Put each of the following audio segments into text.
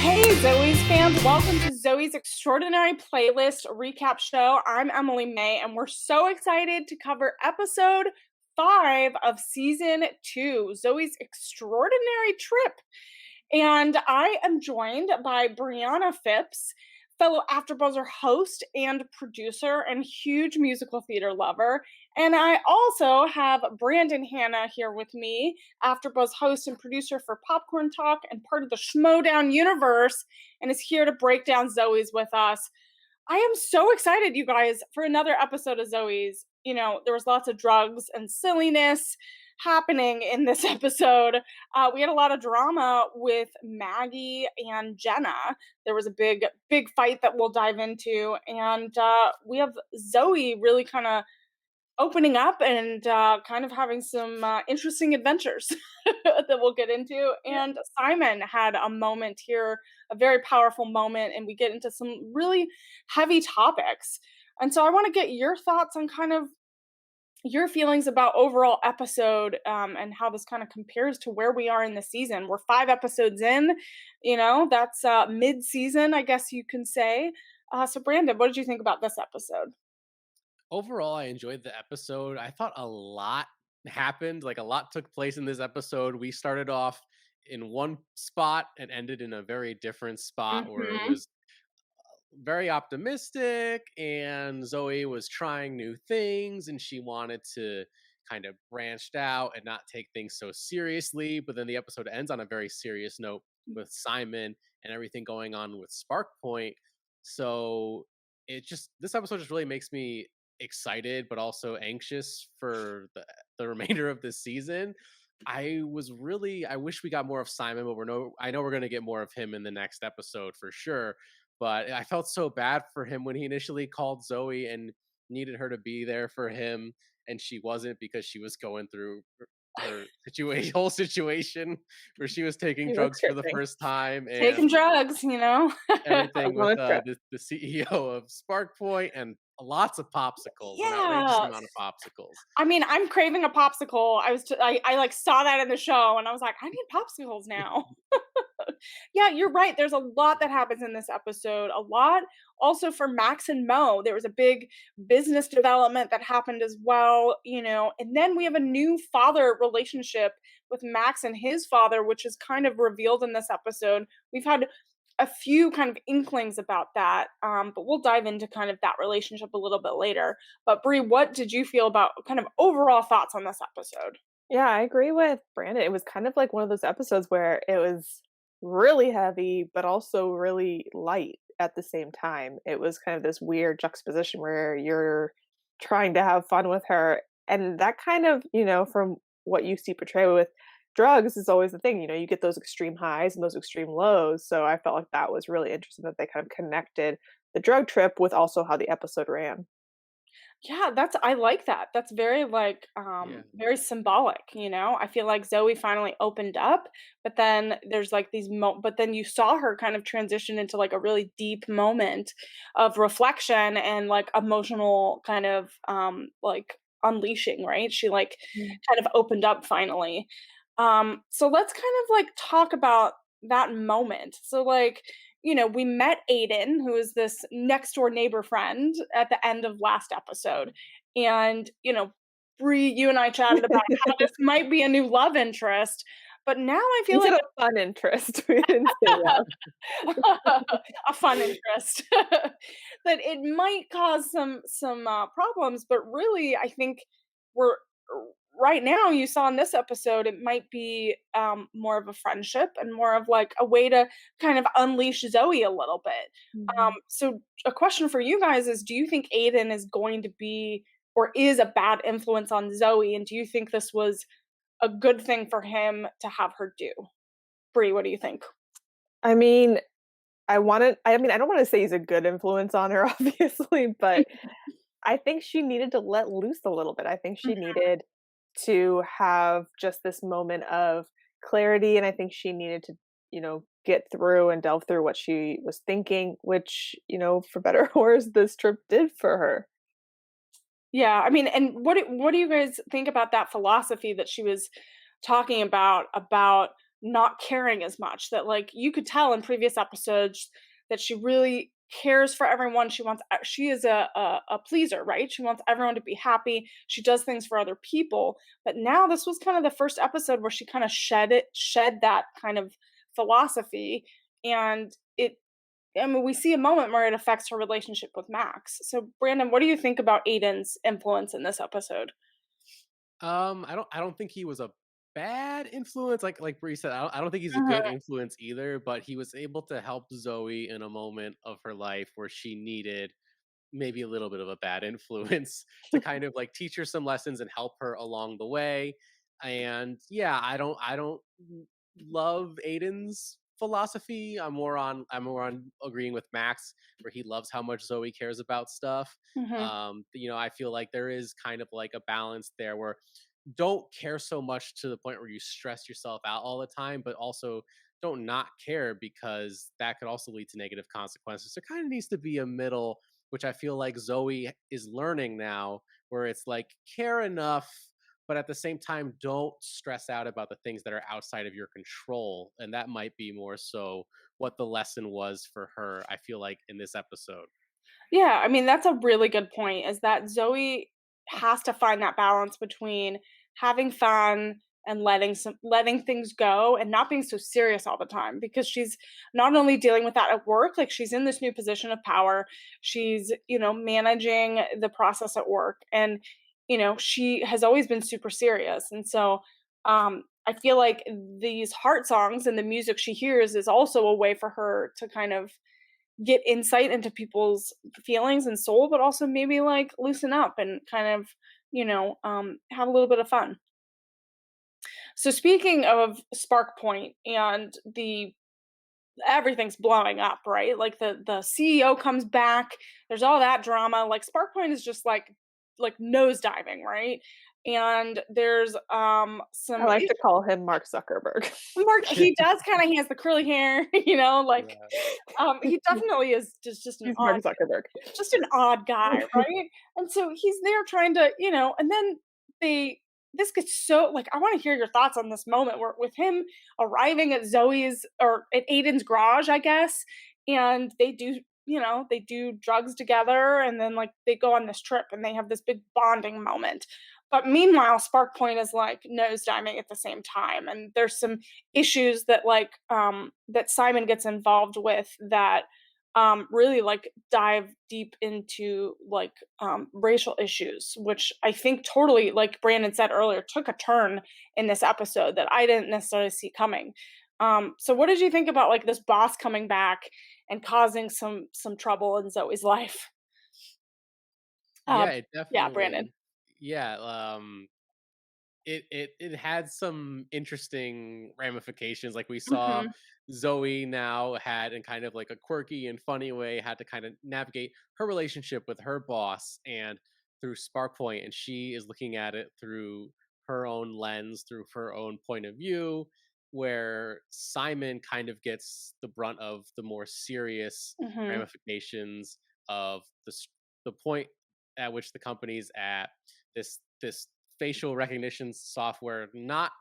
Hey, Zoey's fans, welcome to Zoey's Extraordinary Playlist Recap Show. I'm Emily May, and we're so excited to cover episode 5 of season 2, Zoey's Extraordinary Trip. And I am joined by Brianna Phipps, fellow AfterBuzzer host and producer and huge musical theater lover. And I also have Brandon Hanna here with me, AfterBuzz host and producer for Popcorn Talk and part of the Schmodown universe, and is here to break down Zoey's with us. I am so excited, you guys, for another episode of Zoey's. You know, there was lots of drugs and silliness happening in this episode. We had a lot of drama with Maggie and Jenna. There was a big fight that we'll dive into, and we have Zoey really kind of opening up and kind of having some interesting adventures that we'll get into. And Simon had a moment here, a very powerful moment, and we get into some really heavy topics. And so I want to get your thoughts on kind of your feelings about overall episode, and how this kind of compares to where we are in the season. We're 5 episodes in, you know, that's mid-season, I guess you can say. So Brandon, what did you think about this episode? Overall, I enjoyed the episode. I thought a lot happened, like a lot took place in this episode. We started off in one spot and ended in a very different spot where it Mm-hmm. was very optimistic and Zoe was trying new things and she wanted to kind of branched out and not take things so seriously. But then the episode ends on a very serious note with Simon and everything going on with Spark Point. So this episode just really makes me excited but also anxious for the remainder of this season. I wish we got more of Simon, but I know we're gonna get more of him in the next episode for sure. But I felt so bad for him when he initially called Zoe and needed her to be there for him, and she wasn't because she was going through her whole situation where she was taking He was drugs for the tripping. first time Taking and drugs, you know? everything with Road trip. the CEO of Spark Point and lots of popsicles, an outrageous Yeah. amount of popsicles. I mean, I'm craving a popsicle. I like saw that in the show and I was like, I need popsicles now. Yeah, you're right. There's a lot that happens in this episode. A lot also for Max and Mo. There was a big business development that happened as well, you know. And then we have a new father relationship with Max and his father, which is kind of revealed in this episode. We've had a few kind of inklings about that, but we'll dive into kind of that relationship a little bit later. But Brie, what did you feel about kind of overall thoughts on this episode? Yeah, I agree with Brandon. It was kind of like one of those episodes where it was really heavy, but also really light at the same time. It was kind of this weird juxtaposition where you're trying to have fun with her. And that kind of, from what you see portrayed with drugs is always the thing, you get those extreme highs and those extreme lows. So I felt like that was really interesting that they kind of connected the drug trip with also how the episode ran. Yeah, I like that. That's very like Yeah. very symbolic, you know? I feel like Zoe finally opened up, but then there's like but then you saw her kind of transition into like a really deep moment of reflection and like emotional kind of like unleashing, right? She like kind of opened up finally. So let's kind of like talk about that moment. So like, you know, we met Aiden, who is this next door neighbor friend at the end of last episode. And, you know, Bree, you and I chatted about how this might be a new love interest, but now I feel You said like a fun interest. We didn't say love. a fun interest that it might cause some problems, but really I think we're right now you saw in this episode it might be more of a friendship and more of like a way to kind of unleash Zoe a little bit. Mhm. So a question for you guys is, do you think Aiden is going to be or is a bad influence on Zoe, and do you think this was a good thing for him to have her do? Bree, what do you think? I mean, I don't wanna say he's a good influence on her, obviously, but I think she needed to let loose a little bit. I think she needed to have just this moment of clarity, and I think she needed to, get through and delve through what she was thinking, which, for better or worse, this trip did for her. Yeah, I mean, and what do you guys think about that philosophy that she was talking about not caring as much. That like you could tell in previous episodes that she really cares for everyone. She is a pleaser, right? She wants everyone to be happy. She does things for other people. But now this was kind of the first episode where she kind of shed that kind of philosophy. And it I mean, we see a moment where it affects her relationship with Max. So, Brandon, what do you think about Aiden's influence in this episode? I don't think he was a bad influence. Like Bree said, I don't think he's a good Mhm, influence either. But he was able to help Zoe in a moment of her life where she needed maybe a little bit of a bad influence to kind of like teach her some lessons and help her along the way. And yeah, I don't love Aiden's philosophy. I'm more on agreeing with Max where he loves how much Zoe cares about stuff. mhm. I feel like there is kind of like a balance there where don't care so much to the point where you stress yourself out all the time, but also don't not care because that could also lead to negative consequences. There kind of needs to be a middle, which I feel like Zoe is learning now, where it's like care enough, but at the same time, don't stress out about the things that are outside of your control. And that might be more so what the lesson was for her, I feel like, in this episode. Yeah, I mean, that's a really good point, is that Zoe has to find that balance between having fun and letting things go and not being so serious all the time, because she's not only dealing with that at work, like she's in this new position of power, she's, managing the process at work, and she has always been super serious. And so I feel like these heart songs and the music she hears is also a way for her to kind of get insight into people's feelings and soul, but also maybe like loosen up and kind of, have a little bit of fun. So speaking of Spark Point and the everything's blowing up, right? Like the CEO comes back. There's all that drama. Like Spark Point is just like nosediving, right? And there's I some like to call him Mark Zuckerberg. Mark, he does kind of, he has the curly hair, like Yeah. he definitely is just an He's Mark odd Zuckerberg. guy, right? And so he's there trying to, and then they this gets so like I want to hear your thoughts on this moment where with him arriving at Zoe's or at Aiden's garage, I guess, and they do drugs together and then like they go on this trip and they have this big bonding moment. But meanwhile, Spark Point is like nosediving at the same time. And there's some issues that that Simon gets involved with that really like dive deep into like racial issues, which I think totally, like Brandon said earlier, took a turn in this episode that I didn't necessarily see coming. So what did you think about like this boss coming back and causing some trouble in Zoe's life? Uh, Yeah, it yeah, Brandon. definitely. Yeah, it had some interesting ramifications. Like we saw Hmm. Zoe now had in kind of like a quirky and funny way had to kind of navigate her relationship with her boss and through Sparkpoint, and she is looking at it through her own lens, through her own point of view, where Simon kind of gets the brunt of the more serious Hmm. ramifications of the point at which the company's at. This facial recognition software not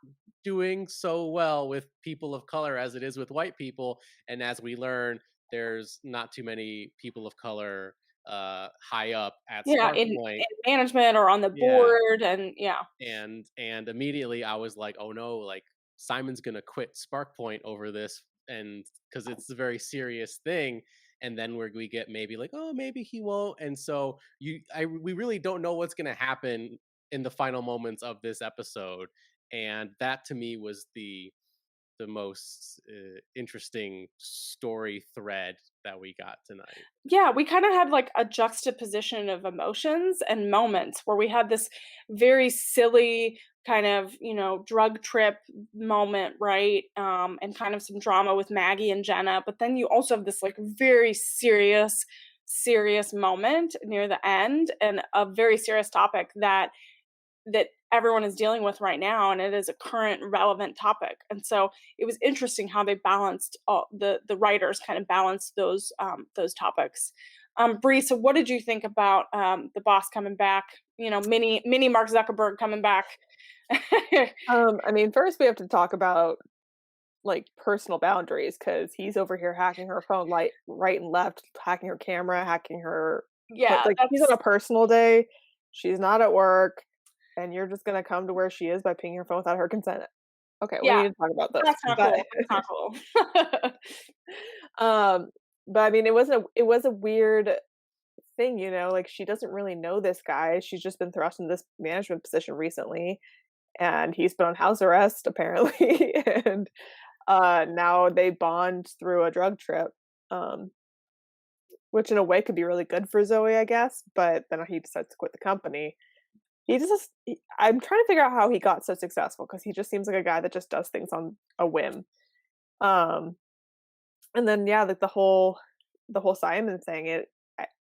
doing so well with people of color as it is with white people. And as we learn, there's not too many people of color high up at Yeah, Sparkpoint. in management or on the Yeah, board, and yeah. and immediately I was like, oh no, like Simon's gonna quit Sparkpoint over this, and because it's a very serious thing. And then where we get maybe like, oh, maybe he won't. And so we really don't know what's gonna happen in the final moments of this episode. And that to me was the most interesting story thread that we got tonight. Yeah, we kind of had like a juxtaposition of emotions and moments where we had this very silly kind of, drug trip moment, right? And kind of some drama with Maggie and Jenna, but then you also have this like very serious moment near the end and a very serious topic that everyone is dealing with right now, and it is a current relevant topic. And so it was interesting how they balanced all the writers kind of balanced those topics. Bree, so what did you think about the boss coming back, mini Mark Zuckerberg coming back? I mean, first we have to talk about like, personal boundaries because he's over here hacking her phone, like, right and left, hacking her camera, hacking her Yeah, like, he's on that's a personal day, she's not at work, and you're just gonna come to where she is by pinging her phone without her consent. Okay, we yeah, need to talk about this, that's not but cool, that's not cool. um, but I mean, it was a weird thing, you know, like, she doesn't really know this guy, she's just been thrust in this management position recently, and he's been on house arrest apparently, and, now they bond through a drug trip, um, which in a way could be really good for Zoe, I guess, but then he decides to quit the company. I'm trying to figure out how he got so successful because he just seems like a guy that just does things on a whim. Um, and then yeah, like the whole Simon thing,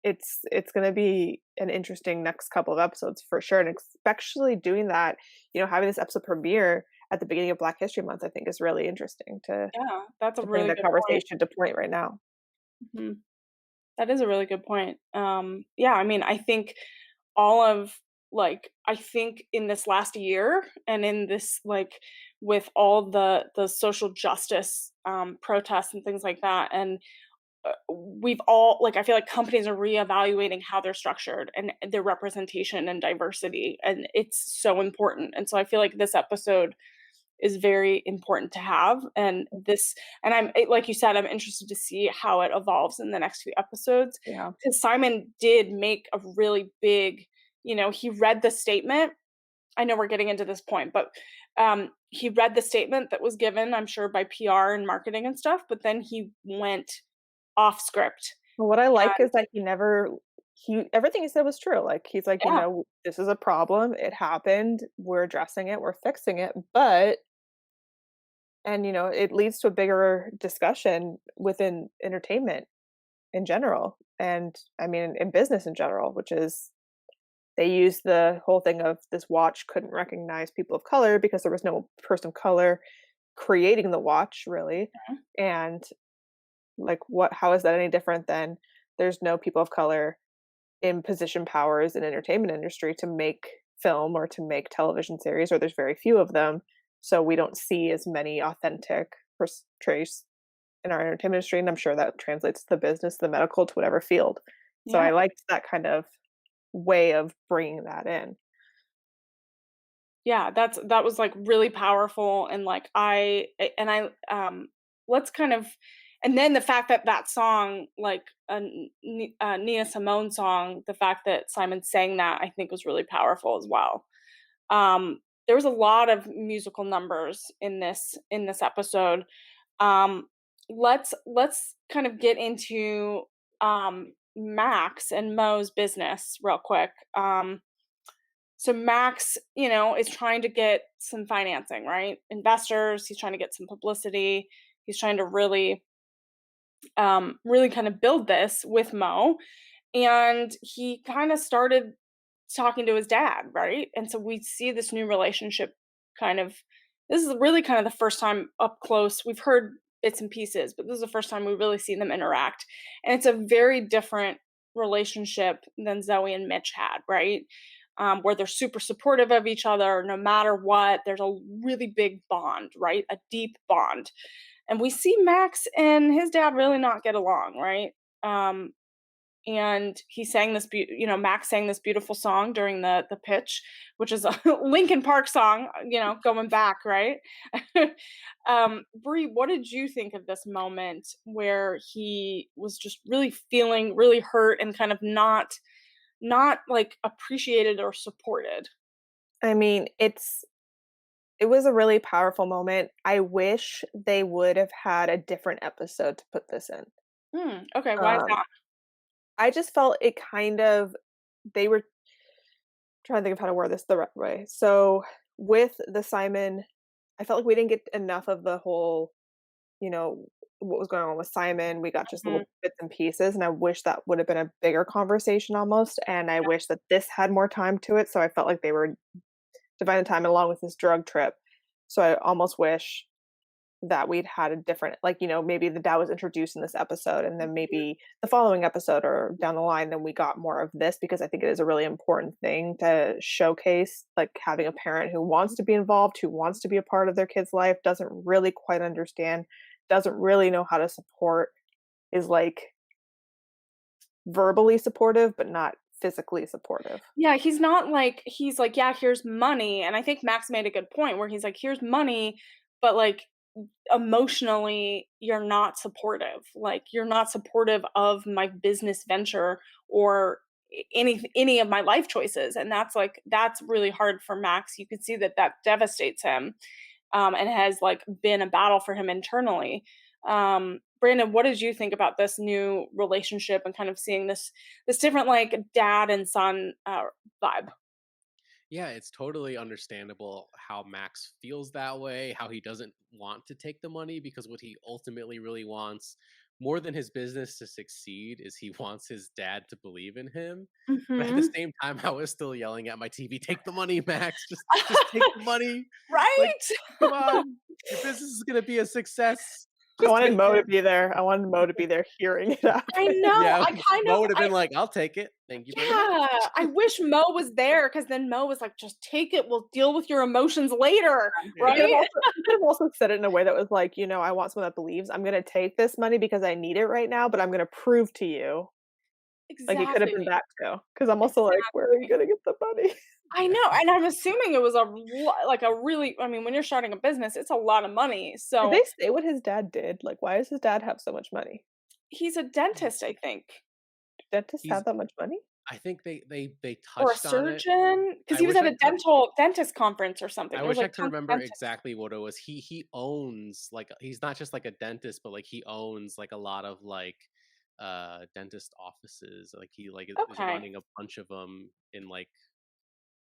it's gonna be an interesting next couple of episodes for sure, and especially doing that, you know, having this episode premiere at the beginning of Black History Month, I think is really interesting Yeah, that's a to bring really the good point. conversation to point right now. Mhm. That is a really good point. Yeah, I mean, I think all of I think in this last year and in this with all the social justice protests and things like that, and we've all I feel like companies are reevaluating how they're structured and their representation and diversity, and it's so important. And so I feel like this episode is very important to have, and like you said, I'm interested to see how it evolves in the next few episodes, Yeah. because Simon did make a really big, he read the statement. I know we're getting into this point, but he read the statement that was given, I'm sure, by PR and marketing and stuff, but then he went off script. Well, what I like And is that he everything he said was true, like, he's like, "You yeah, know, this is a problem, it happened, we're addressing it, we're fixing it, but" and, you know, it leads to a bigger discussion within entertainment in general, and, I mean, in business in general, which is they use the whole thing of this watch couldn't recognize people of color because there was no person of color creating the watch, really, and, like, what how is that any different than there's no people of color in position powers in entertainment industry to make film or to make television series, or there's very few of them, so we don't see as many authentic portrays in our entertainment industry, and I'm sure that translates to the business, the medical, to whatever field. So yeah. I liked that kind of way of bringing that in. Yeah, that was, really powerful, and, let's kind of and then the fact that that song, Nina Simone song, the fact that Simon sang that, I think was really powerful as well. There was a lot of musical numbers in this episode. Um, let's kind of get into, Max and Mo's business real quick. So Max, is trying to get some financing, right? Investors, he's trying to get some publicity. He's trying to really kind of build this with Mo. And he kind of started talking to his dad, right? And so we see this new relationship kind of this is really kind of the first time up close. We've heard bits and pieces, but this is the first time we really see them interact. And it's a very different relationship than Zoe and Mitch had, right? Where they're super supportive of each other no matter what. There's a really big bond, right? A deep bond. And we see Max and his dad really not get along, right? Um, and he sang Max sang this beautiful song during the pitch, which is a Linkin Park song, going back, right? Brie, what did you think of this moment where he was just really feeling really hurt and kind of not appreciated or supported? I mean, it was a really powerful moment. I wish they would have had a different episode to put this in. Okay, why is Um, that? I just felt it kind of they were trying to think of how to word this the right way. So with the Simon, I felt like we didn't get enough of the whole, you know, what was going on with Simon. We got just Mhm. little bits and pieces, and I wish that would have been a bigger conversation almost. And I wish that this had more time to it. So I felt like they were dividing time along with this drug trip. So I almost wish that we'd had a different, like, maybe the dad was introduced in this episode, and then maybe the following episode or down the line, then we got more of this, because I think it is a really important thing to showcase, like having a parent who wants to be involved, who wants to be a part of their kid's life, doesn't really quite understand, doesn't really know how to support, is like verbally supportive, but not physically supportive. Yeah, he's like, "Yeah, here's money," and I think Max made a good point where he's like, "Here's money," but, like, emotionally, you're not supportive. Like, you're not supportive of my business venture or any of my life choices, and that's really hard for Max. You could see that that devastates him, and has, like, been a battle for him internally. Brandon, what did you think about this new relationship and kind of seeing this different, like, dad and son, vibe? Yeah, it's totally understandable how Max feels that way, how he doesn't want to take the money because what he ultimately really wants, more than his business to succeed, is he wants his dad to believe in him. But at the Mhm. same time, I was still yelling at my TV, "Take the money, Max. Just take the money. Like, Right? come on. Your business is gonna be a success. I Just wanted take Mo to it." be there. I wanted Mo to be there hearing it I happen. know, Yeah, I kind Mo of would have been like, "I'll take it. Thank you very much." yeah, I wish Mo was there because then Mo was like, "Just take it, we'll deal with your emotions later," Yeah. He could have also said it in a way that was like, I want someone that believes I'm gonna take this money because I need it right now, but I'm gonna prove to you. Like, it could have Exactly, been that too. Because 'cause I'm also like, "Where are you exactly. gonna get the money?" I know, and I'm assuming it was like a really I mean, when you're starting a business, it's a lot of money, Did they so say what his dad did? Like, why does his dad have so much money? he's a dentist, I think, Do dentists He's have that much money? I think they or a touched on it. surgeon, because I he was wish at I a could dentist conference or something. I There was, wish I like, could tons of remember dentists. exactly what it was. He owns, like, he's not just like a dentist, but like he owns like a lot of like dentist offices. Like he is Okay. running a bunch of them in like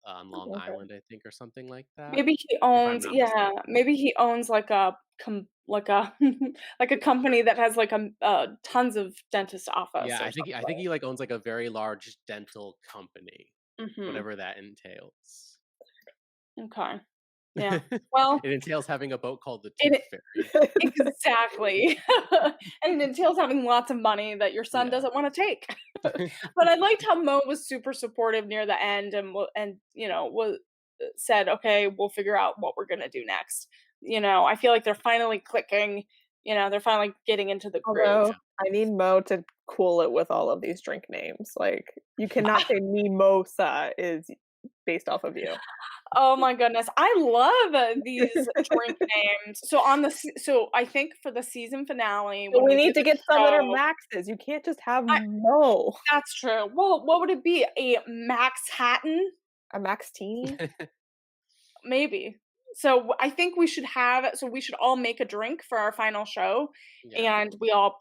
on Long Okay. Island, I think, or something like that. Maybe he If I'm owns not yeah, mistaken. maybe he owns, like, like a like a company that has, like, tons of dentist office Yeah, or I think something. he like owns like a very large dental company, Mhm. whatever that entails. Okay. Yeah. Well, It entails having a boat called the Tooth it Fairy. exactly. And it entails having lots of money that your son Yeah. doesn't wanna take. But I liked how Mo was super supportive near the end and, was said, "Okay, we'll figure out what we're gonna do next." I feel like they're finally clicking, they're finally getting into the groove. Although, Yeah. I need Mo to cool it with all of these drink names, like, you cannot say Mimosa is based off of you. Oh my goodness, I love, these drink names. So I think for the season finale, But when we we do need to the get some that are show Maxes, you can't just have I Mo. that's true. Well, what would it be? A Max Hatton? A Maxtini? Maybe. I think we should all make a drink for our final show, Yeah. and we all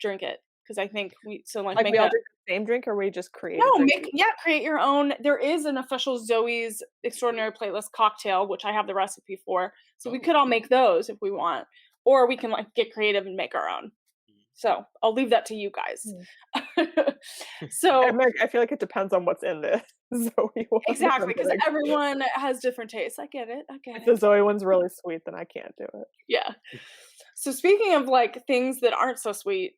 drink it because I think like, Like, we make all a drink the same drink, or we just create a no, drink? create your own. There is an official Zoe's Extraordinary Playlist cocktail, which I have the recipe for, so we Oh. could all make those if we want, or we can, like, get creative and make our own. So, I'll leave that to you guys. Mm. So I feel like it depends on what's in this. Zoe one, exactly, I'm because like, everyone has different tastes. I get it, I get if it. the Zoe one's really sweet, then I can't do it. Yeah. So speaking of, like, things that aren't so sweet,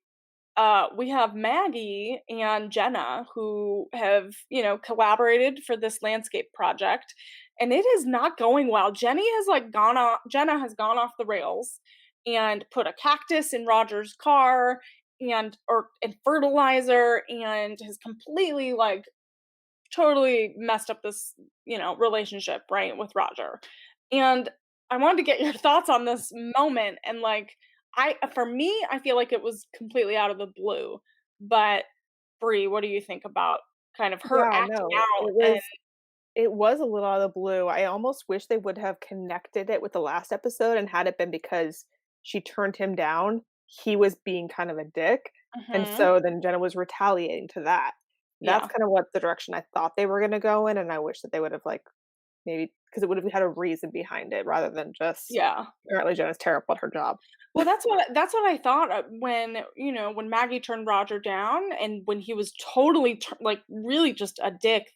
we have Maggie and Jenna who have, collaborated for this landscape project, and it is not going well. Jenna has gone off the rails and put a cactus in Roger's car and fertilizer and has completely, like, totally messed up this, relationship, right, with Roger. And I wanted to get your thoughts on this moment and, like, for me, I feel like it was completely out of the blue. But Brie, what do you think about kind of her Yeah, acting no, out and it was a little out of the blue. I almost wish they would have connected it with the last episode, and had it been because she turned him down, he was being kind of a dick, and mhm, so then Jenna was retaliating to that. That's yeah, kind of what the direction I thought they were gonna go in, and I wish that they would have, like, maybe, because it would have had a reason behind it rather than just, yeah. apparently Jenna's terrible at her job. Well, that's what I thought, when Maggie turned Roger down and when he was totally like, really just a dick,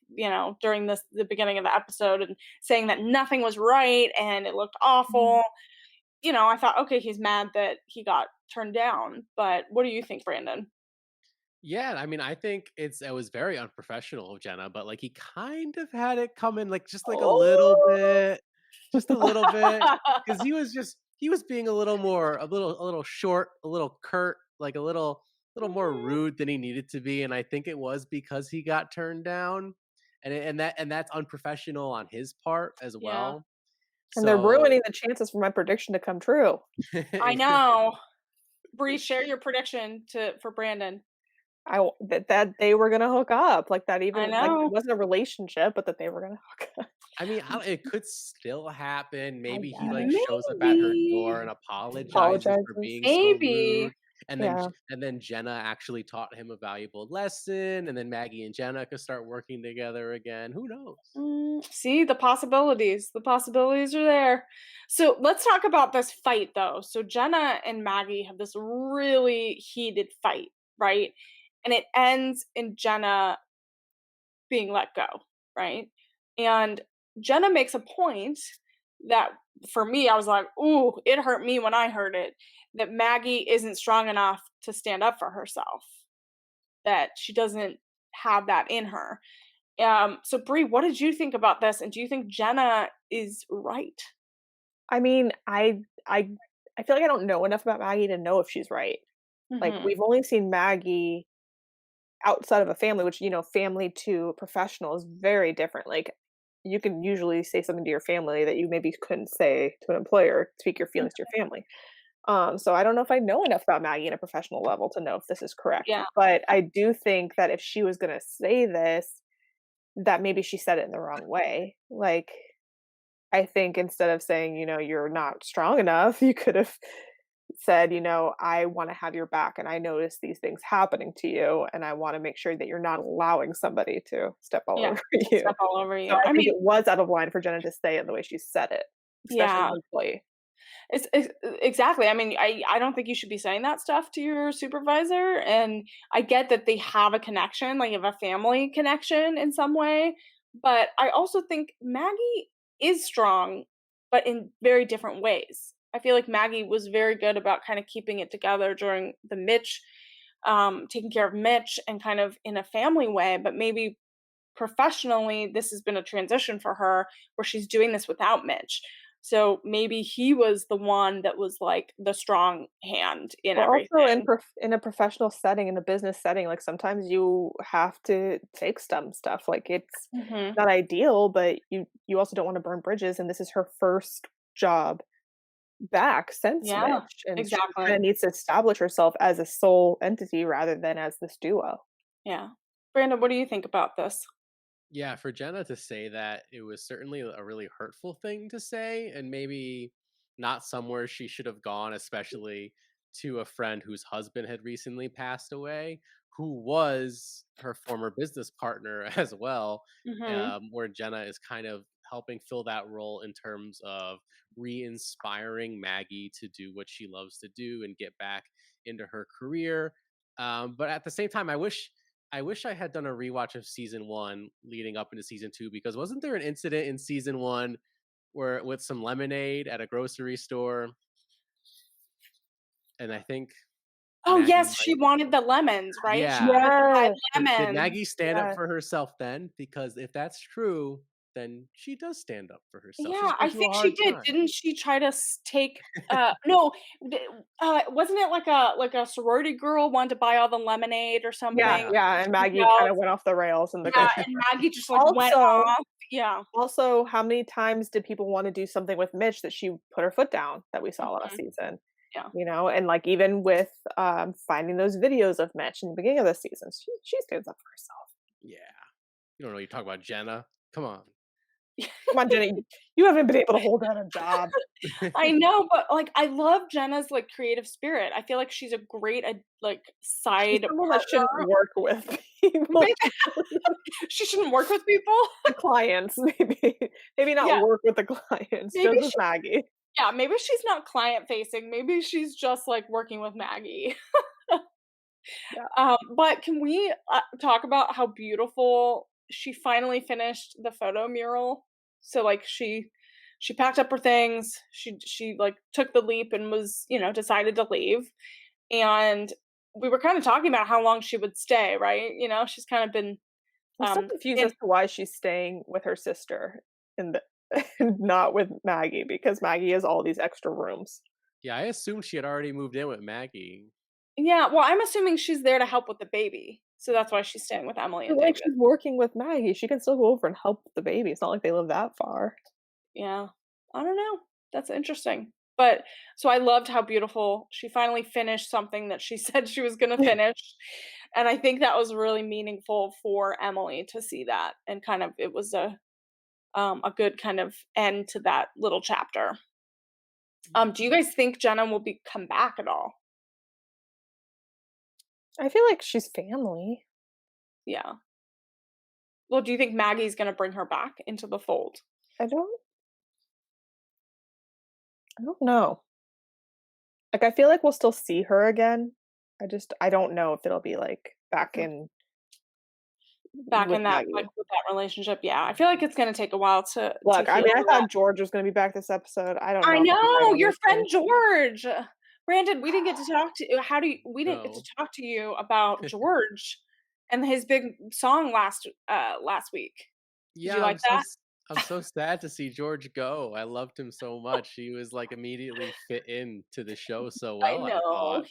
during the beginning of the episode and saying that nothing was right and it looked Mhm. awful. I thought, okay, he's mad that he got turned down. But what do you think, Brandon? Yeah, I mean, I think it was very unprofessional of Jenna, but like he kind of had it coming, like just like Oh. just a little bit, because he was being a little short, a little curt, like little more Mm, rude than he needed to be, and I think it was because he got turned down, and that's unprofessional on his part as yeah, well. And they're ruining So the chances for my prediction to come true. I know. Bree, share your prediction to for Brandon. That they were gonna hook up, like, that I even like, it know. wasn't a relationship, but that they were gonna hook up. I mean, it could still happen. I Maybe he like guess. shows up at her Maybe. door and apologizes for Apologizes. being so Maybe. rude, and Yeah. then Jenna actually taught him a valuable lesson, and then Maggie and Jenna could start working together again. Who knows? See, the possibilities. The possibilities are there. So let's talk about this fight, though. So Jenna and Maggie have this really heated fight, right? And it ends in Jenna being let go, right? And Jenna makes a point that for me, I was like, ooh, it hurt me when I heard it, that Maggie isn't strong enough to stand up for herself, that she doesn't have that in her. So Brie, what did you think about this? And do you think Jenna is right? I mean, I feel like I don't know enough about Maggie to know if she's right. Like, Hmm. we've only seen Maggie outside of a family, which, family to professional is very different. Like, you can usually say something to your family that you maybe couldn't say to an employer, speak your feelings to your family. So I don't know if I know enough about Maggie in a professional level to know if this is correct. Yeah, But I do think that if she was gonna say this, that maybe she said it in the wrong way. Like, I think instead of saying, "You're not strong enough," you could have said, "I wanna have your back, and I notice these things happening to you, and I wanna make sure that you're not allowing somebody to step all yeah, over to you." step all over So you. I I think mean, it was out of line for Jenna to say it the way she said it, especially yeah, to an employee. exactly. I mean, I don't think you should be saying that stuff to your supervisor. And I get that they have a connection, like you have a family connection in some way. But I also think Maggie is strong, but in very different ways. I feel like Maggie was very good about kind of keeping it together during the Mitch, taking care of Mitch and kind of in a family way. But maybe professionally, this has been a transition for her where she's doing this without Mitch. So maybe he was the one that was like the strong hand in Well, also everything. in a professional setting, in a business setting, like, sometimes you have to take some stuff, like, it's Mhm. not ideal, but you also don't wanna burn bridges, and this is her first job back since Yeah, Mitch, and she exactly. kinda needs to establish herself as a sole entity rather than as this duo. Yeah. Brandon, what do you think about this? Yeah, for Jenna to say that, it was certainly a really hurtful thing to say, and maybe not somewhere she should have gone, especially to a friend whose husband had recently passed away, who was her former business partner as well, Mhm. where Jenna is kind of helping fill that role in terms of re inspiring Maggie to do what she loves to do and get back into her career. But at the same time, I wish I had done a rewatch of season 1 leading up into season 2, because wasn't there an incident in season 1 where with some lemonade at a grocery store, and I think Oh, Maggie yes, she might. wanted the lemons, right? She Yeah. wanted to buy Yes, Did lemons. Maggie stand up yes. for herself then? Because if that's true, then she does stand up for herself. She Yeah, just I gives you a think she hard did. time. Didn't she try to take no, d wasn't it like a sorority girl wanted to buy all the lemonade or Yeah, something? Yeah. yeah, and She Maggie yelled kinda went off the rails in the yeah, grocery and store. Maggie just, like, went Also off. Yeah. Also, how many times did people wanna do something with Mitch that she put her foot down that we saw last Mhm. season? Yeah. And, like, even with, finding those videos of Mitch in the beginning of the season, she stands up for herself. Yeah. You don't know, you talk about Jenna. Come on. Come on, Jenny, you haven't been able to hold down a job. I know, but, like, I love Jenna's, like, creative spirit. I feel like she's a great, like, She's side someone that shouldn't partner. work with people. Maybe she shouldn't work with people? The clients, maybe. Maybe not Yeah, work with the clients, maybe just with she Maggie. yeah, maybe she's not client facing, maybe she's just, like, working with Maggie. Yeah. But can we, talk about how beautiful she finally finished the photo mural? So, like, she she packed up her things. She like took the leap and was, decided to leave. And we were kind of talking about how long she would stay, right? She's kind of been I'm still confused in as to why she's staying with her sister in the not with Maggie, because Maggie has all these extra rooms. Yeah, I assumed she had already moved in with Maggie. Yeah, well, I'm assuming she's there to help with the baby. So that's why she's staying with Emily But, and like, David. she's working with Maggie, she can still go over and help with the baby, it's not like they live that far. Yeah. I don't know. That's interesting. But so I loved how beautiful she finally finished something that she said she was going to finish. And I think that was really meaningful for Emily to see that, and kind of it was a good kind of end to that little chapter. Do you guys think Jenna will come back at all? I feel like she's family. Yeah. Well, do you think Maggie's going to bring her back into the fold? I don't I don't know. Like, I feel like we'll still see her again. I don't know if it'll be, like, back in Back with in that, like, Maggie. with that relationship, yeah. I feel like it's gonna take a while to Look, I heal mean, I that. thought George was gonna be back this episode. I don't I know if I'm right know, on your this friend one. George. Brandon, we didn't get to talk to we didn't get to No. talk to you about George and his big song last week. Did you Yeah, like that? I'm so sad to see George go. I loved him so much. He was like immediately fit into the show so I well, I know. thought.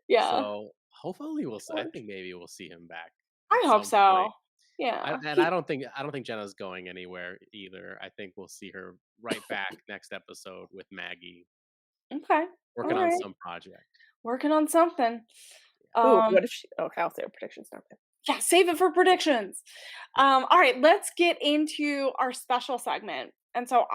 Yeah. So hopefully I George. think maybe we'll see him back I at hope some point. so. Yeah. I don't think Jenna's going anywhere either. I think we'll see her right back next episode with Maggie Okay. working on Alright. some project. Working on something. Ooh, Um what if she okay, I'll say her predictions, never mind. Yeah, save it for predictions. All right, let's get into our special segment. And so,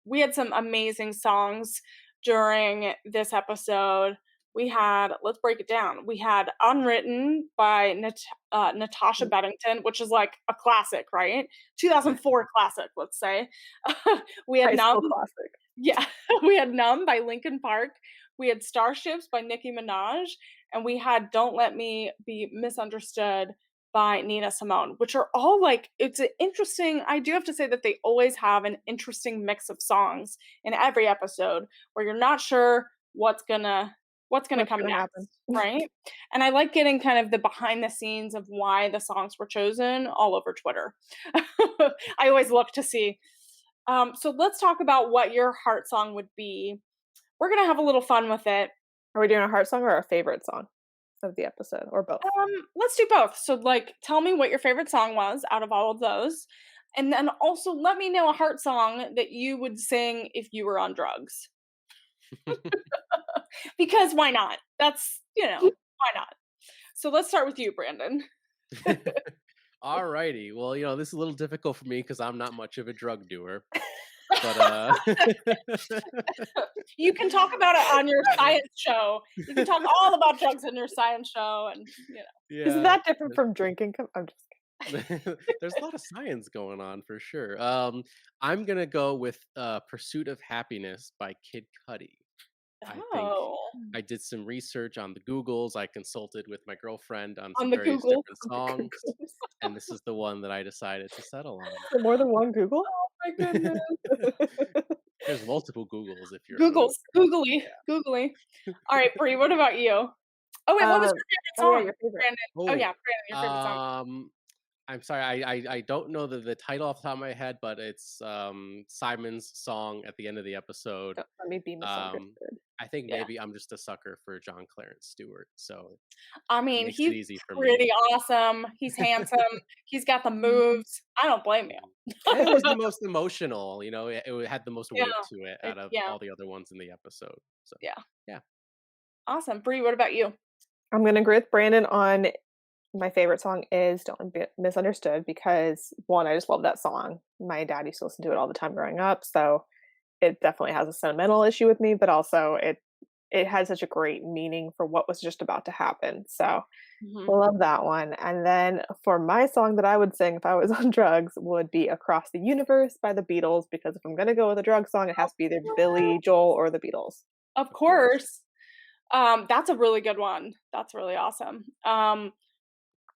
we had some amazing songs during this episode. We had, let's break it down. We had "Unwritten" by Natasha Mm, Bedington, which is like a classic, right? 2004 classic, let's say. We had high "Numb." school classic. Yeah, we had "Numb" by Linkin Park. We had "Starships" by Nicki Minaj, and we had "Don't Let Me Be Misunderstood" by Nina Simone, which are all like, it's an interesting, I do have to say that they always have an interesting mix of songs in every episode where you're not sure what's gonna What's come gonna happen? next, right? And I like getting kind of the behind the scenes of why the songs were chosen all over Twitter. I always look to see. So let's talk about what your heart song would be. We're gonna have a little fun with it. Are we doing a heart song or a favorite song of the episode, or both? Let's do both. So, like, tell me what your favorite song was out of all of those, and then also let me know a heart song that you would sing if you were on drugs. Because why not? That's, why not? So let's start with you, Brandon. Alrighty. Well, this is a little difficult for me because I'm not much of a drug doer. But You can talk about it on your science show. You can talk all about drugs in your science show, and Isn't yeah. that different from drinking? I'm just There's a lot of science going on for sure. I'm gonna go with "Pursuit of Happiness" by Kid Cudi. I think oh, I did some research on the Googles. I consulted with my girlfriend on on some the various Google. different songs, and this is the one that I decided to settle on. so more than one Google? My goodness. There's multiple Googles if you're Googles, unaware. googly, googly. All right, Bree, what about you? Oh wait, what was Um, your favorite oh yeah, song, your favorite. Brandon? Oh yeah, Oh, Brandon, your favorite song. I'm sorry, I don't know the title off the top of my head, but it's Simon's song at the end of the episode. Don't let me be Um, misunderstood. I think Yeah. maybe I'm just a sucker for John Clarence Stewart, so I it mean, makes it he's easy for me. pretty awesome. He's handsome. He's got the moves. I don't blame Mhm. you. And it was the most emotional, it had the most Yeah, weight to it out of yeah, all the other ones in the episode. So yeah. yeah. Awesome. Bree, what about you? I'm gonna agree with Brandon on my favorite song is "Don't Be Misunderstood" because, one, I just love that song. My dad used to listen to it all the time growing up, so it definitely has a sentimental issue with me, but also it had such a great meaning for what was just about to happen. So Mhm. love that one. And then for my song that I would sing if I was on drugs would be "Across the Universe" by the Beatles, because if I'm gonna go with a drug song, it has to be either Billy Joel or the Beatles. Of Of course. course. That's a really good one. That's really awesome.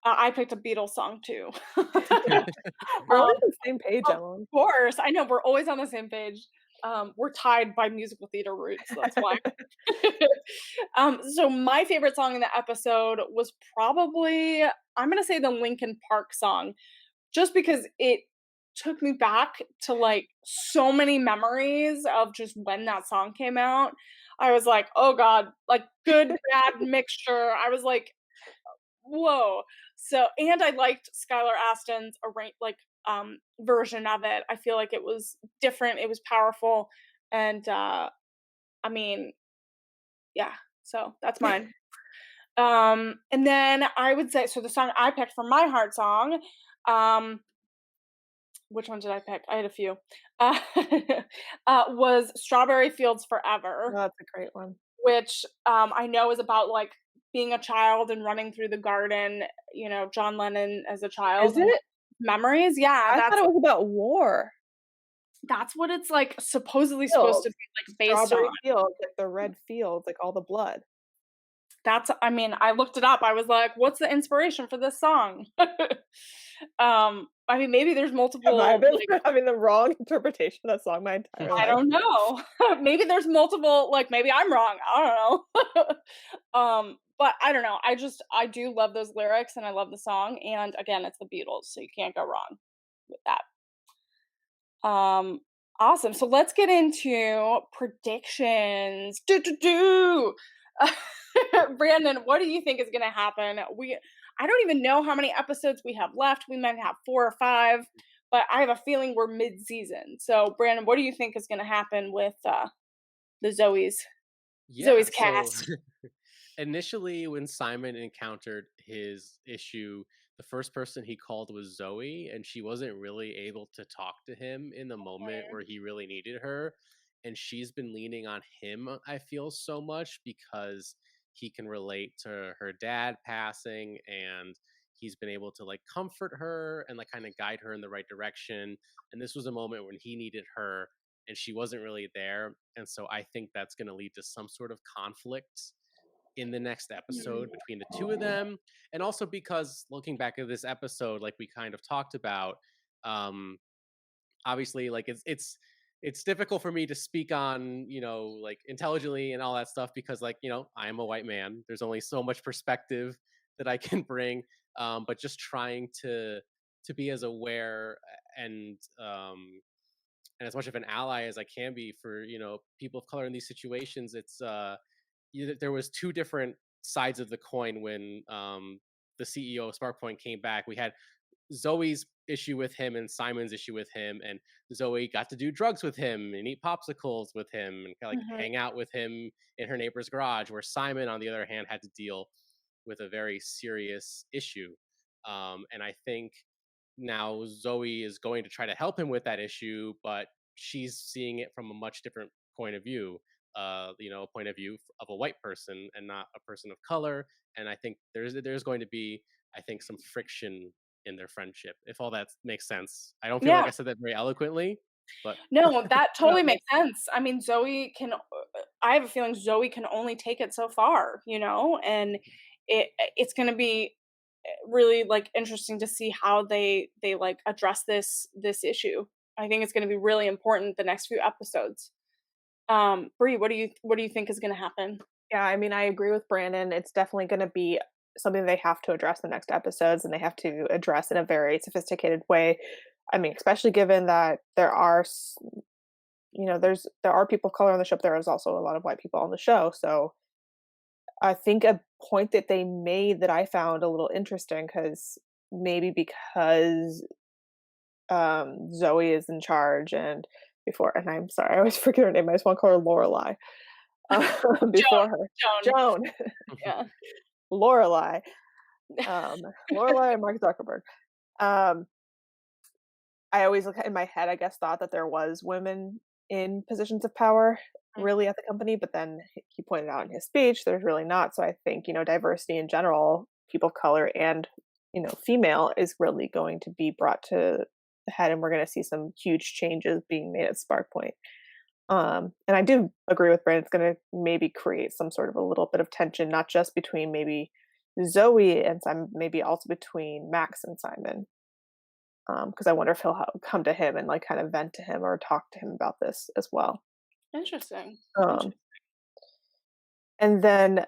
I picked a Beatles song too. We're always Um, on the same page, of Emily. course, I know we're always on the same page. We're tied by musical theater roots, that's why. So my favorite song in the episode was probably, I'm gonna say, the Linkin Park song, just because it took me back to, like, so many memories of just when that song came out. I was like, "Oh god," like, good, bad mixture. I was like, "Whoa." So and I liked Skylar Aston's version of it. I feel like it was different, it was powerful, and, I mean, yeah, so that's mine. And then I would say, so the song I picked for my heart song, um, which one did I pick? I had a few. Uh, was Strawberry Fields Oh, Forever, that's a great one. which, I know is about, like, being a child and running through the garden, John Lennon as a child Is and, like, it? memories. Yeah, I thought it was about war. that's what it's, like, supposedly supposed to Fields. be, like, based on. Strawberry fields, like the red fields, like all the blood. I mean, I looked it up. I was like, "What's the inspiration for this song?" I mean, maybe there's Have I multiple, been like, having the wrong interpretation of that song my entire I life? don't know. Maybe there's multiple, like, maybe I'm wrong. I don't know. But I don't know. I do love those lyrics and I love the song, and again, it's the Beatles, so you can't go wrong with that. Um, awesome. So let's get into predictions. Do do do. Brandon, what do you think is going to happen? I don't even know how many episodes we have left. We might have 4 or 5, but I have a feeling we're mid-season. So, Brandon, what do you think is going to happen with the Yeah, Zoe's so cast? initially when Simon encountered his issue, the first person he called was Zoe, and she wasn't really able to talk to him in the moment where he really needed her. And she's been leaning on him, I feel, so much because he can relate to her dad passing, and he's been able to like comfort her and like kind of guide her in the right direction. And this was a moment when he needed her and she wasn't really there. And so I think that's going to lead to some sort of conflict in the next episode Mhm. between the two of them. And also because looking back at this episode, like we kind of talked about, um, obviously like it's difficult for me to speak on, like intelligently and all that stuff because like, I am a white man. There's only so much perspective that I can bring. But just trying to be as aware and as much of an ally as I can be for people of color in these situations. It's there was two different sides of the coin when the CEO of SparkPoint came back. We had Zoe's issue with him and Simon's issue with him, and Zoe got to do drugs with him and eat popsicles with him and kind of like Mhm. hang out with him in her neighbor's garage. Where Simon, on the other hand, had to deal with a very serious issue. And I think now Zoe is going to try to help him with that issue, but she's seeing it from a much different point of view. A point of view of a white person and not a person of color. And I think there's going to be, I think, some friction in their friendship, if all that makes sense. I don't feel like Yeah. I said that very eloquently, but No, that No, totally it makes makes sense. I mean, I have a feeling Zoe can only take it so far, and it's gonna be really, like, interesting to see how they, like, address this issue. I think it's gonna be really important the next few episodes. Bree, what do you think is gonna happen? Yeah, I mean, I agree with Brandon. It's definitely gonna be something they have to address in the next episodes, and they have to address in a very sophisticated way. I mean, especially given that there are people of color on the show, but there is also a lot of white people on the show. So I think a point that they made that I found a little interesting, because maybe because Zoe is in charge, and I'm sorry, I always forget her name. I just want to call her Lorelai. Joan, Before her, Joan, Joan, yeah. Lorelai, um, Lorelai and Mark Zuckerberg. Um, I always look in my head, I guess, thought that there was women in positions of power really at the company, but then he pointed out in his speech there's really not. So I think, diversity in general, people of color and, female, is really going to be brought to the head, and we're going to see some huge changes being made at SparkPoint. And I do agree with Brandon. It's going to maybe create some sort of a little bit of tension, not just between maybe Zoe and Simon, maybe also between Max and Simon. Because I wonder if he'll come to him and like kind of vent to him or talk to him about this as well. Interesting. Um, Interesting. and then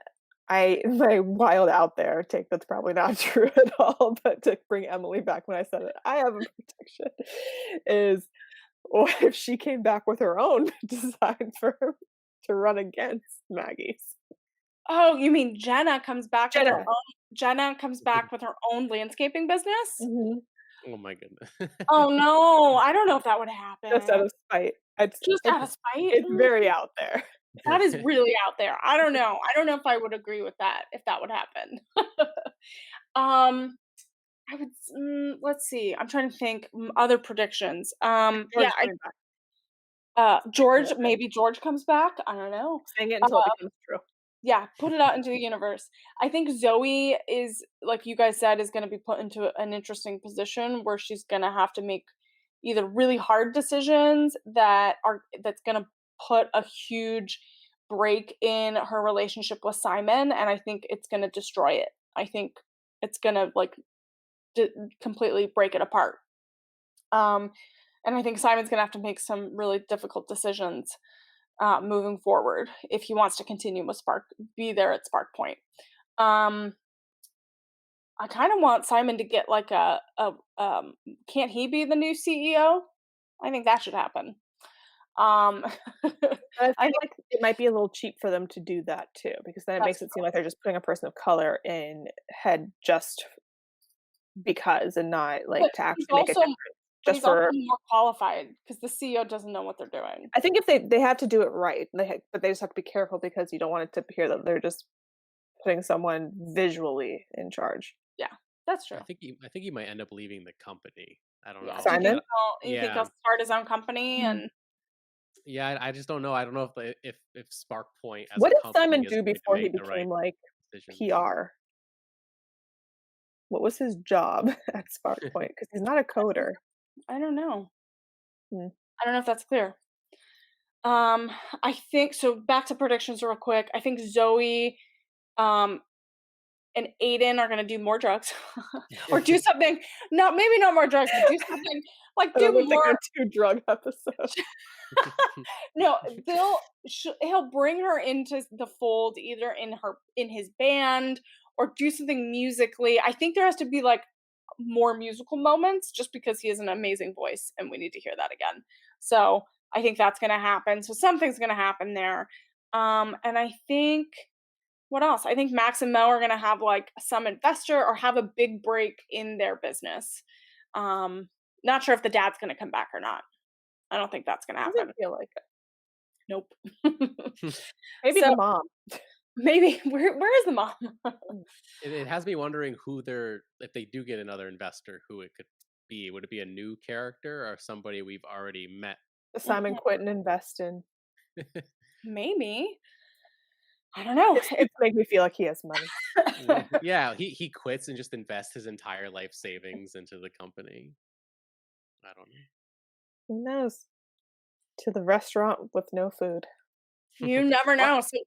my wild out there take that's probably not true at all, but to bring Emily back when I said it, I have a protection is what if she came back with her own design for her to run against Maggie's? Oh, you mean Jenna. Jenna comes back with her own landscaping business? Mhm. Oh my goodness. Oh, no, I don't know if that would Just happen. out of spite. Just out of spite? It's very out there. That is really out there. I don't know. I don't know if I would agree with that, if that would happen. Um, let's see, I'm trying to think, other predictions. Yeah, George's coming back. George, maybe George comes back, I don't know. Saying it Uh, until it becomes true. yeah, put it out into the universe. I think Zoe is, like you guys said, is gonna be put into an interesting position where she's gonna have to make either really hard decisions that's gonna put a huge break in her relationship with Simon, and I think it's gonna destroy it. I think it's gonna, like, d completely break it apart. Um, and I think Simon's gonna have to make some really difficult decisions, moving forward if he wants to continue with be there at Spark Point. Um, I kind of want Simon to get like can't he be the new CEO? I think that should happen. Um, But I I feel think like it might be a little cheap for them to do that too, because then it that's makes it seem like they're just putting a person of color in head just because and not like but to he's actually make a also difference. but Just he's also for more qualified because the CEO doesn't know what they're doing. I think if they have to do it right, but they just have to be careful because you don't want it to appear that they're just putting someone visually in charge. Yeah, that's true. I think he might end up leaving the company. I don't Yeah. know. Do Simon? you think he'll Yeah. start his own company Mm. and Yeah, I just don't know. I don't know if Spark Point as a What did company Simon is do going to before he make the right became like decisions. PR? What was his job at Spark Point? Because he's not a coder. I don't know. Hmm. I don't know if that's clear. Um, I think so. Back to predictions real quick. I think Zoe, um, and Aiden are gonna do more drugs, or do something. No, maybe not more drugs, but do something like I do don't think more. they're gonna do drug episodes. No, he'll bring her into the fold either in his band or do something musically. I think there has to be like more musical moments just because he has an amazing voice and we need to hear that again. So I think that's gonna happen. So something's gonna happen there. And I think what else? I think Max and Mel are gonna have like some investor or have a big break in their business. Um, Not sure if the dad's gonna come back or not. I don't think that's gonna Doesn't happen. feel like it. Nope. Maybe So the mom. maybe where is the mom? Mm. It has me wondering who they're if they do get another investor, who it could be. Would it be a new character or somebody we've already met? Simon Quentin invest in. Maybe. I don't know. It's make me feel like he has money. Yeah, he quits and just invests his entire life savings into the company. I don't Who knows? To the restaurant with no food. know. You never What know. So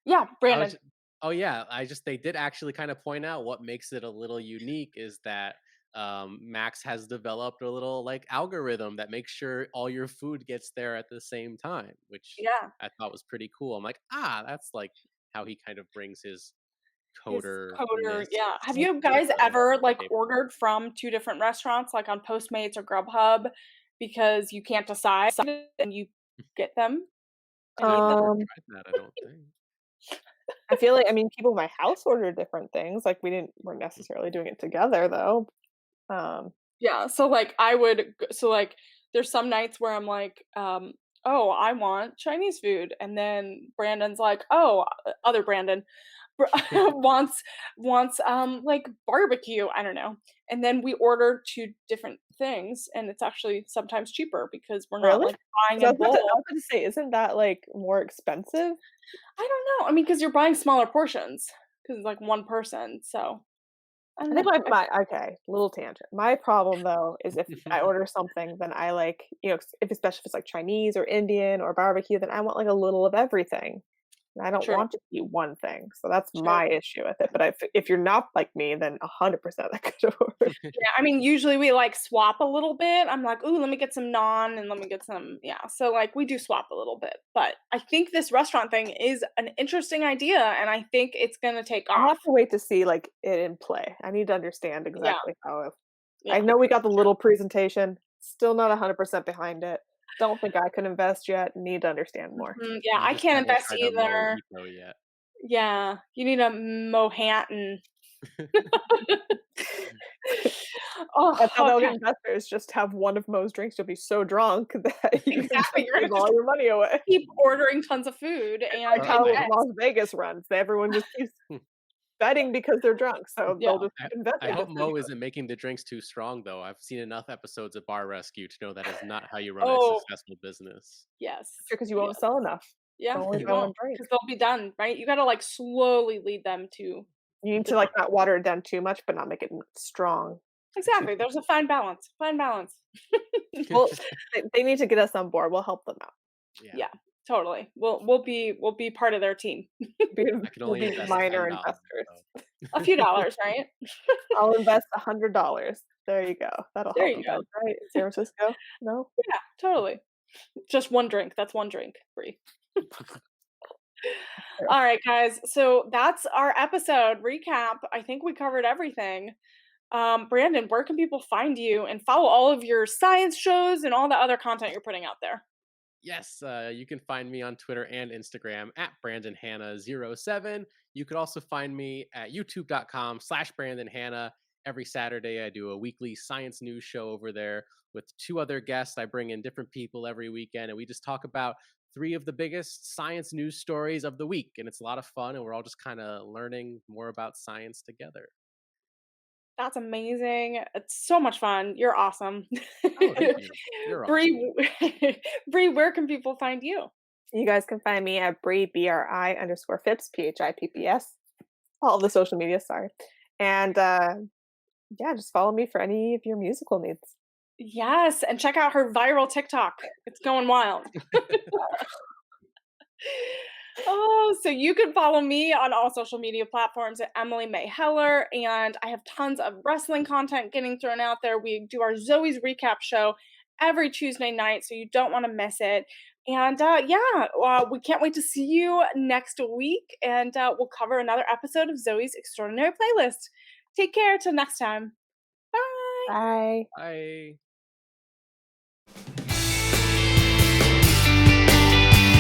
yeah, I was Brandon. ju Oh, yeah, they did actually kinda point out what makes it a little unique is that, Max has developed a little, like, algorithm that makes sure all your food gets there at the same time, which Yeah. I thought was pretty cool. I'm like, "Ah, that's, like, how he kind of brings his His coder, coder-ness yeah. Have Mm. you to guys the ever, like, table." ordered from 2 different restaurants, like, on Postmates or Grubhub because you can't decide and you get them and eat I've them? never Um, tried that, I don't think. I feel like I mean, people in my house order different things, like, weren't necessarily doing it together, though. Um, Yeah, so, like, I would g so, like, there's some nights where I'm like, "Oh, I want Chinese food," and then Brandon's like, "Oh," other Brandon br wants like, barbecue, I don't know, and then we order 2 different things, and it's actually sometimes cheaper because we're not, really? like, buying 'Cause in I bulk. was about to say, isn't that, like, more expensive? I don't know, I mean, because 'cause you're buying smaller portions because it's, like, 1 person, so I I don't think know. my okay, little tangent. My problem, though, is if I order something, then I like, if especially if it's, like, Chinese or Indian or barbecue, then I want, like, a little of everything. and I don't True. want to eat one thing, so that's True. my issue with it, but if you're not like me, then 100% I could order. Yeah, I mean, usually we, like, swap a little bit. I'm like, "Ooh, let me get some naan and let me get some" yeah, so, like, we do swap a little bit, but I think this restaurant thing is an interesting idea, and I think it's gonna take I'll off. have to wait to see, like, it in play. I need to understand Yeah, exactly how it I yeah. know we got the little presentation, still not 100% behind it. Don't think I can invest yet, need to understand more. Yeah, You I just can't haven't invest tried a either. mojito yet. Yeah, you need a Mohanton. That's Oh, how they'll get okay. investors, just have one of Mo's drinks, you'll be so drunk that you can Exactly, just you're gonna give just all your money away. keep ordering tons of food It's and like how invest. Las Vegas runs, everyone just keeps betting because they're drunk, so Yeah. they'll just I keep I investing hope just to do Mo it. isn't making the drinks too strong, though. I've seen enough episodes of Bar Rescue to know that is not how you run a Oh, successful business. yes. Sure, 'cause you Yeah. won't sell enough. Yeah, Only you buy one won't, drink. because 'cause they'll be done, right? You gotta, like, slowly lead them to You need the to, like, drunk. not water it down too much, but not make it strong. Exactly, there's a fine balance, fine balance. Well, they need to get us on board, we'll help them out. Yeah, Yeah, totally. We'll be part of their team. Be I can we'll only be invest minor $10, investors. A few dollars, right? I'll invest $100. There you go. That'll There help you you go. guys, right? In San Francisco? No? Yeah, totally. Just 1 drink, that's 1 drink free. Sure. Alright, guys, so that's our episode recap. I think we covered everything. Brandon, where can people find you and follow all of your science shows and all the other content you're putting out there? Yes, you can find me on Twitter and Instagram at BrandonHannah07. You could also find me at youtube.com/BrandonHannah. Every Saturday, I do a weekly science news show over there with 2 other guests. I bring in different people every weekend, and we just talk about 3 of the biggest science news stories of the week. And it's a lot of fun, and we're all just kind of learning more about science together. That's amazing. It's so much fun. You're awesome. Oh, thank you. You're awesome. Bree, Bree, where can people find you? You guys can find me at Bri, BRI_Phipps, PHIPPS. All the social media, sorry. And, yeah, just follow me for any of your musical needs. Yes, and check out her viral TikTok. It's going wild. Oh, so you can follow me on all social media platforms at Emily May Heller, and I have tons of wrestling content getting thrown out there. We do our Zoe's recap show every Tuesday night, so you don't want to miss it. And yeah, we can't wait to see you next week, and we'll cover another episode of Zoe's Extraordinary Playlist. Take care till next time. Bye. Bye. Bye.